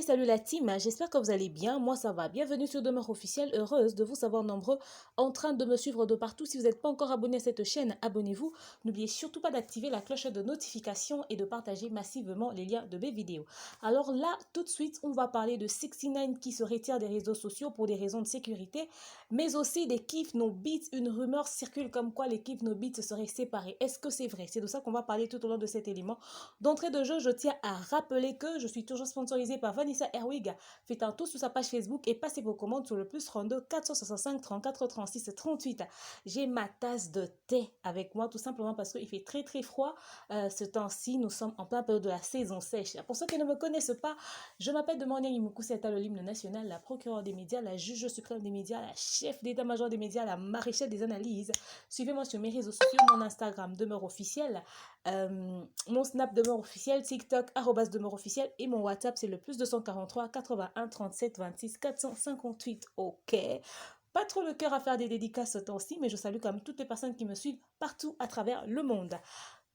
Salut la team, j'espère que vous allez bien, moi ça va. Bienvenue sur Demeure Officielle, heureuse de vous savoir nombreux en train de me suivre de partout. Si vous n'êtes pas encore abonné à cette chaîne, abonnez-vous. N'oubliez surtout pas d'activer la cloche de notification et de partager massivement les liens de mes vidéos. Alors là, tout de suite, on va parler de 69 qui se retire des réseaux sociaux pour des raisons de sécurité, mais aussi des Kif No Beats. Une rumeur circule comme quoi les Kif No Beats seraient séparés. Est-ce que c'est vrai? C'est de ça qu'on va parler tout au long de cet élément. D'entrée de jeu, je tiens à rappeler que je suis toujours sponsorisée par Vanessa Herwig. Faites un tour sur sa page Facebook et passez vos commandes sur le plus 32 465 34 36 38. J'ai ma tasse de thé avec moi tout simplement parce qu'il fait très très froid ce temps-ci. Nous sommes en plein période de la saison sèche. Pour ceux qui ne me connaissent pas, je m'appelle Demania Imuku Seta, le l'hymne national, la procureure des médias, la juge suprême des médias, la chef d'état-major des médias, la maréchale des analyses. Suivez-moi sur mes réseaux sociaux, mon Instagram demeure officiel. Mon Snap demeure officiel, TikTok, demeure officiel et mon WhatsApp c'est le plus 243 81 37 26 458. Ok. Pas trop le cœur à faire des dédicaces ce temps-ci, mais je salue quand même toutes les personnes qui me suivent partout à travers le monde.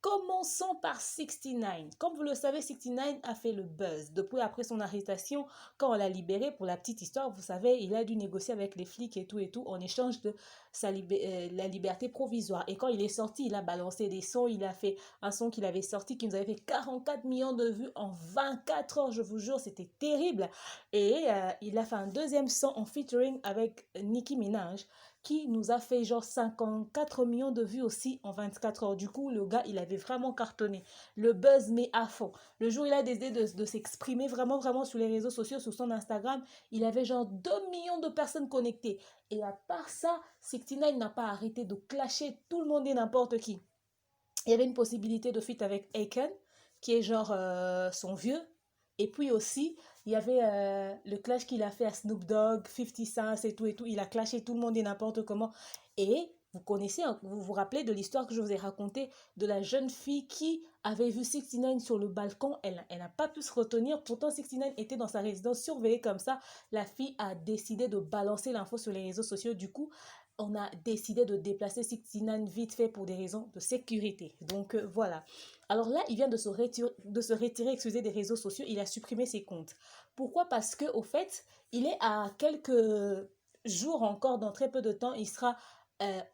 Commençons par 69. Comme vous le savez, 69 a fait le buzz. Depuis après son arrestation, quand on l'a libéré, pour la petite histoire, vous savez, il a dû négocier avec les flics et tout, en échange de la liberté provisoire. Et quand il est sorti, il a balancé des sons. Il a fait un son qu'il avait sorti qui nous avait fait 44 millions de vues en 24 heures, je vous jure, c'était terrible. Et il a fait un deuxième son en featuring avec Nicki Minaj qui nous a fait genre 54 millions de vues aussi en 24 heures. Du coup, le gars, il avait vraiment cartonné. Le buzz met à fond. Le jour où il a décidé de s'exprimer vraiment sur les réseaux sociaux, sur son Instagram, il avait genre 2 millions de personnes connectées. Et à part ça, 69 n'a pas arrêté de clasher tout le monde et n'importe qui. Il y avait une possibilité de feat avec Aiken, qui est genre son vieux. Et puis aussi, il y avait le clash qu'il a fait à Snoop Dogg, 50 Cent et tout. Il a clashé tout le monde et n'importe comment. Et vous connaissez, vous vous rappelez de l'histoire que je vous ai racontée de la jeune fille qui avait vu 69 sur le balcon. Elle n'a pas pu se retenir. Pourtant, 69 était dans sa résidence surveillée comme ça. La fille a décidé de balancer l'info sur les réseaux sociaux. Du coup, on a décidé de déplacer 69 vite fait pour des raisons de sécurité. Donc voilà. Alors là, il vient de se retirer excusez, des réseaux sociaux. Il a supprimé ses comptes. Pourquoi? Parce que au fait, il est à quelques jours encore, dans très peu de temps, il sera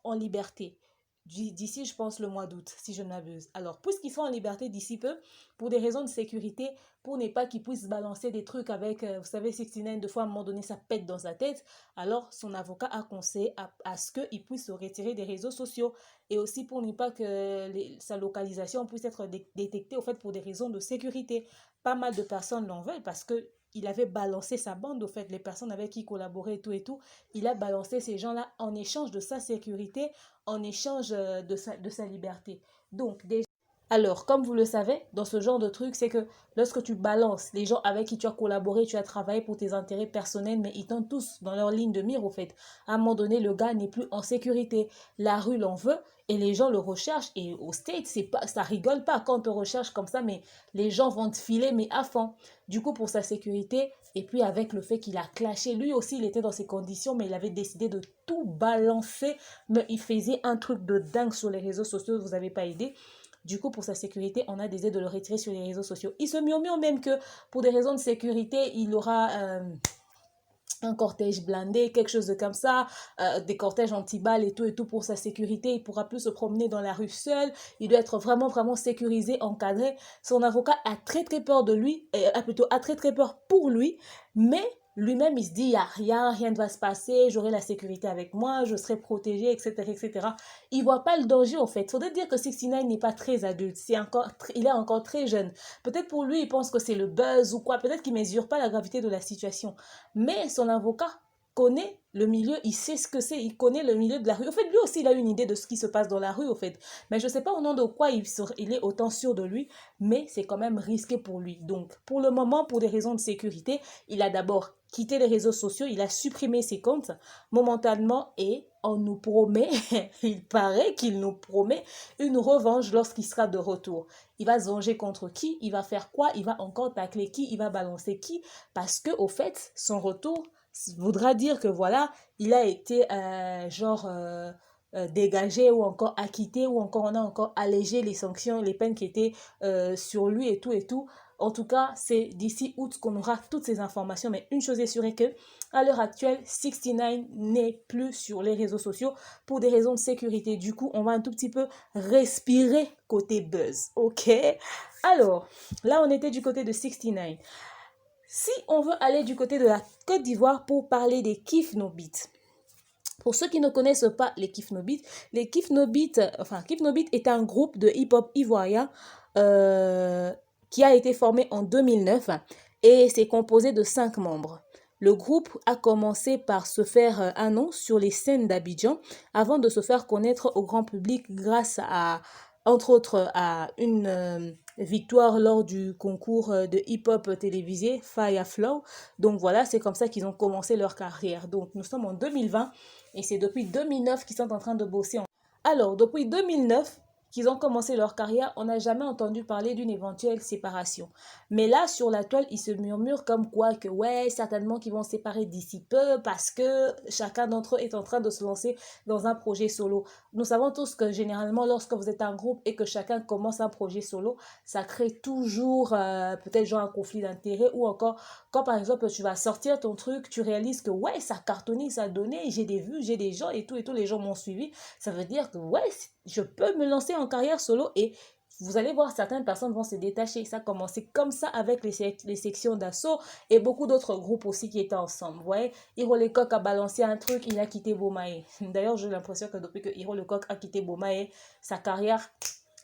en liberté. D'ici, je pense, le mois d'août, si je ne m'abuse. Alors, puisqu'ils sont en liberté d'ici peu, pour des raisons de sécurité, pour ne pas qu'ils puissent balancer des trucs avec, vous savez, 69, de fois, à un moment donné, ça pète dans sa tête, alors son avocat a conseillé à ce qu'il puisse se retirer des réseaux sociaux. Et aussi pour ne pas que sa localisation puisse être détectée, au fait, pour des raisons de sécurité. Pas mal de personnes l'en veulent parce que il avait balancé sa bande, au fait, les personnes avec qui il collaborait et tout. Il a balancé ces gens-là en échange de sa sécurité, en échange de sa liberté. Donc, déjà, alors, comme vous le savez, dans ce genre de truc, c'est que lorsque tu balances les gens avec qui tu as collaboré, tu as travaillé pour tes intérêts personnels, mais ils tentent tous dans leur ligne de mire, au fait. À un moment donné, le gars n'est plus en sécurité. La rue l'en veut et les gens le recherchent. Et au States, c'est pas, ça rigole pas quand on te recherche comme ça, mais les gens vont te filer, mais à fond. Du coup, pour sa sécurité, et puis avec le fait qu'il a clashé, lui aussi, il était dans ces conditions, mais il avait décidé de tout balancer. Mais il faisait un truc de dingue sur les réseaux sociaux, vous n'avez pas idée. Du coup, pour sa sécurité, on a décidé de le retirer sur les réseaux sociaux. Il se murmure même que pour des raisons de sécurité, il aura un cortège blindé, quelque chose de comme ça, des cortèges anti-balles et tout pour sa sécurité. Il pourra plus se promener dans la rue seul. Il doit être vraiment sécurisé, encadré. Son avocat a très peur de lui, a très peur pour lui, mais lui-même, il se dit, il n'y a rien ne va se passer, j'aurai la sécurité avec moi, je serai protégé, etc., etc. Il ne voit pas le danger, en fait. Il faudrait dire que 69 n'est pas très adulte. Il est encore très jeune. Peut-être pour lui, il pense que c'est le buzz ou quoi. Peut-être qu'il ne mesure pas la gravité de la situation. Mais son avocat connaît le milieu, il sait ce que c'est, il connaît le milieu de la rue. Au fait, lui aussi, il a une idée de ce qui se passe dans la rue, au fait. Mais je ne sais pas au nom de quoi il est autant sûr de lui, mais c'est quand même risqué pour lui. Donc, pour le moment, pour des raisons de sécurité, il a d'abord quitté les réseaux sociaux, il a supprimé ses comptes momentanément et on nous promet, il paraît qu'il nous promet une revanche lorsqu'il sera de retour. Il va se venger contre qui? Il va faire quoi? Il va encore tacler qui? Il va balancer qui? Parce que, au fait, son retour voudra dire que voilà, il a été dégagé ou encore acquitté ou encore on a encore allégé les sanctions, les peines qui étaient sur lui et tout En tout cas, c'est d'ici août qu'on aura toutes ces informations. Mais une chose est sûre est que à l'heure actuelle, 69 n'est plus sur les réseaux sociaux pour des raisons de sécurité. Du coup, on va un tout petit peu respirer côté buzz. Ok? Alors, là, on était du côté de 69. Si on veut aller du côté de la Côte d'Ivoire pour parler des Kif No Beat. Pour ceux qui ne connaissent pas les Kif No Beat Kif No Beat est un groupe de hip-hop ivoirien qui a été formé en 2009 et c'est composé de 5 membres. Le groupe a commencé par se faire un nom sur les scènes d'Abidjan avant de se faire connaître au grand public grâce à, entre autres, à une victoire lors du concours de hip-hop télévisé Fire Flow. Donc voilà, c'est comme ça qu'ils ont commencé leur carrière. Donc nous sommes en 2020 et c'est depuis 2009 qu'ils sont en train de bosser. Alors, depuis 2009 qu'ils ont commencé leur carrière, on n'a jamais entendu parler d'une éventuelle séparation. Mais là, sur la toile, ils se murmurent comme quoi que ouais, certainement qu'ils vont se séparer d'ici peu parce que chacun d'entre eux est en train de se lancer dans un projet solo. Nous savons tous que généralement, lorsque vous êtes un groupe et que chacun commence un projet solo, ça crée toujours peut-être genre un conflit d'intérêts ou encore quand par exemple tu vas sortir ton truc, tu réalises que ouais, ça a cartonné, ça a donné, j'ai des vues, j'ai des gens et tout, les gens m'ont suivi. Ça veut dire que ouais, je peux me lancer en carrière solo et vous allez voir, certaines personnes vont se détacher. Ça a commencé comme ça avec les sections d'assaut et beaucoup d'autres groupes aussi qui étaient ensemble. Vous voyez, Hiro Lecoq a balancé un truc, il a quitté Bomae. D'ailleurs, j'ai l'impression que depuis que Hiro Lecoq a quitté Bomae, sa carrière,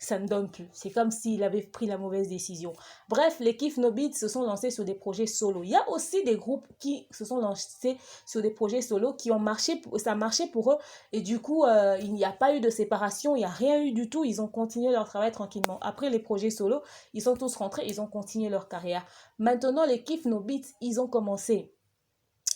ça ne donne plus. C'est comme s'il avait pris la mauvaise décision. Bref, les Kif No Beat se sont lancés sur des projets solo. Il y a aussi des groupes qui se sont lancés sur des projets solo qui ont marché, ça a marché pour eux. Et du coup, il n'y a pas eu de séparation, il n'y a rien eu du tout. Ils ont continué leur travail tranquillement. Après les projets solo, ils sont tous rentrés, ils ont continué leur carrière. Maintenant, les Kif No Beat, ils ont commencé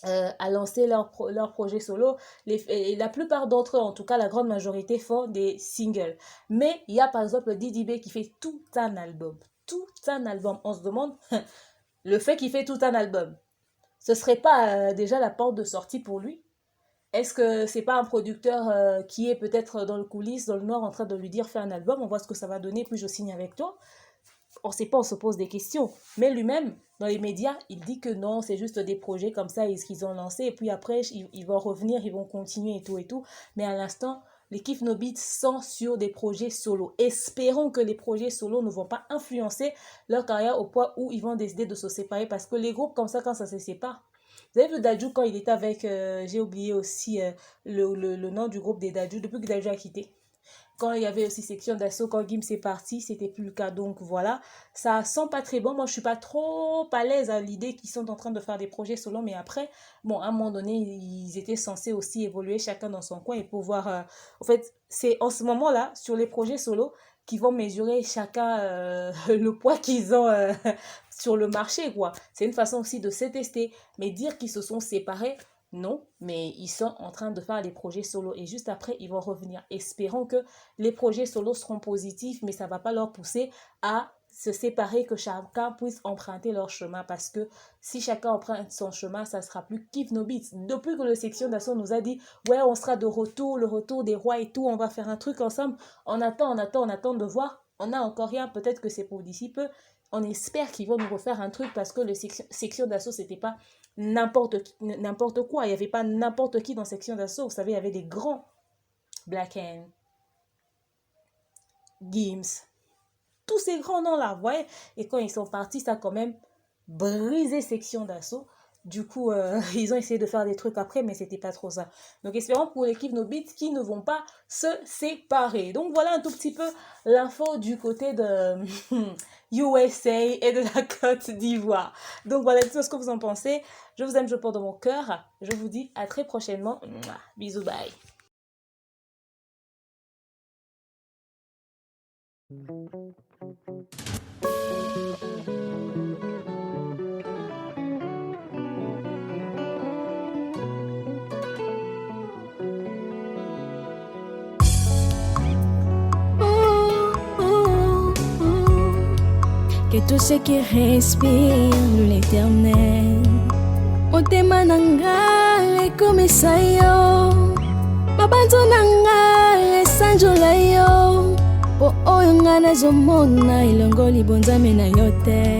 à lancer leur projet solo. Et la plupart d'entre eux, en tout cas la grande majorité, font des singles. Mais il y a par exemple Didi B qui fait tout un album. Tout un album. On se demande, le fait qu'il fait tout un album, ce serait pas déjà la porte de sortie pour lui? Est-ce que c'est pas un producteur qui est peut-être dans le coulisses, dans le nord, en train de lui dire fais un album, on voit ce que ça va donner, puis je signe avec toi? On ne sait pas, on se pose des questions. Mais lui-même, dans les médias, il dit que non, c'est juste des projets comme ça qu'ils ont lancés. Et puis après, ils vont revenir, ils vont continuer et tout et tout. Mais à l'instant, les Kif No Beat sont sur des projets solo. Espérons que les projets solo ne vont pas influencer leur carrière au point où ils vont décider de se séparer. Parce que les groupes comme ça, quand ça se sépare, vous avez vu Dadju quand il était avec, j'ai oublié aussi le nom du groupe des Dadju, depuis que Dadju a quitté. Quand il y avait aussi section d'assaut, quand Gims est parti, c'était plus le cas. Donc voilà, ça sent pas très bon. Moi, je suis pas trop à l'aise à l'idée qu'ils sont en train de faire des projets solo. Mais après, bon, à un moment donné, ils étaient censés aussi évoluer chacun dans son coin et pouvoir... en fait, c'est en ce moment-là, sur les projets solo, qu'ils vont mesurer chacun le poids qu'ils ont sur le marché, quoi. C'est une façon aussi de se tester. Mais dire qu'ils se sont séparés... Non, mais ils sont en train de faire des projets solo et juste après, ils vont revenir. Espérons que les projets solo seront positifs, mais ça ne va pas leur pousser à se séparer, que chacun puisse emprunter leur chemin parce que si chacun emprunte son chemin, ça ne sera plus Kif No Beat. Depuis que le section d'assaut nous a dit « Ouais, on sera de retour, le retour des rois et tout, on va faire un truc ensemble », on attend de voir. On n'a encore rien, peut-être que c'est pour d'ici peu. On espère qu'ils vont nous refaire un truc parce que le section d'assaut, c'était pas n'importe quoi. Il n'y avait pas n'importe qui dans section d'assaut. Vous savez, il y avait des grands. Black Hand, Gims, tous ces grands noms-là, vous voyez. Et quand ils sont partis, ça a quand même brisé section d'assaut. Du coup, ils ont essayé de faire des trucs après, mais c'était pas trop ça. Donc, espérons pour l'équipe No Beat qui ne vont pas se séparer. Donc, voilà un tout petit peu l'info du côté de USA et de la Côte d'Ivoire. Donc, voilà tout ce que vous en pensez. Je vous aime, je porte dans mon cœur. Je vous dis à très prochainement. Bisous, bye. Que tout ce qui respire l'éternel motema nanga ekomisa yo mabanzo nanga esanjola yo po oyo nga nazomona elongo libonzame na yo te.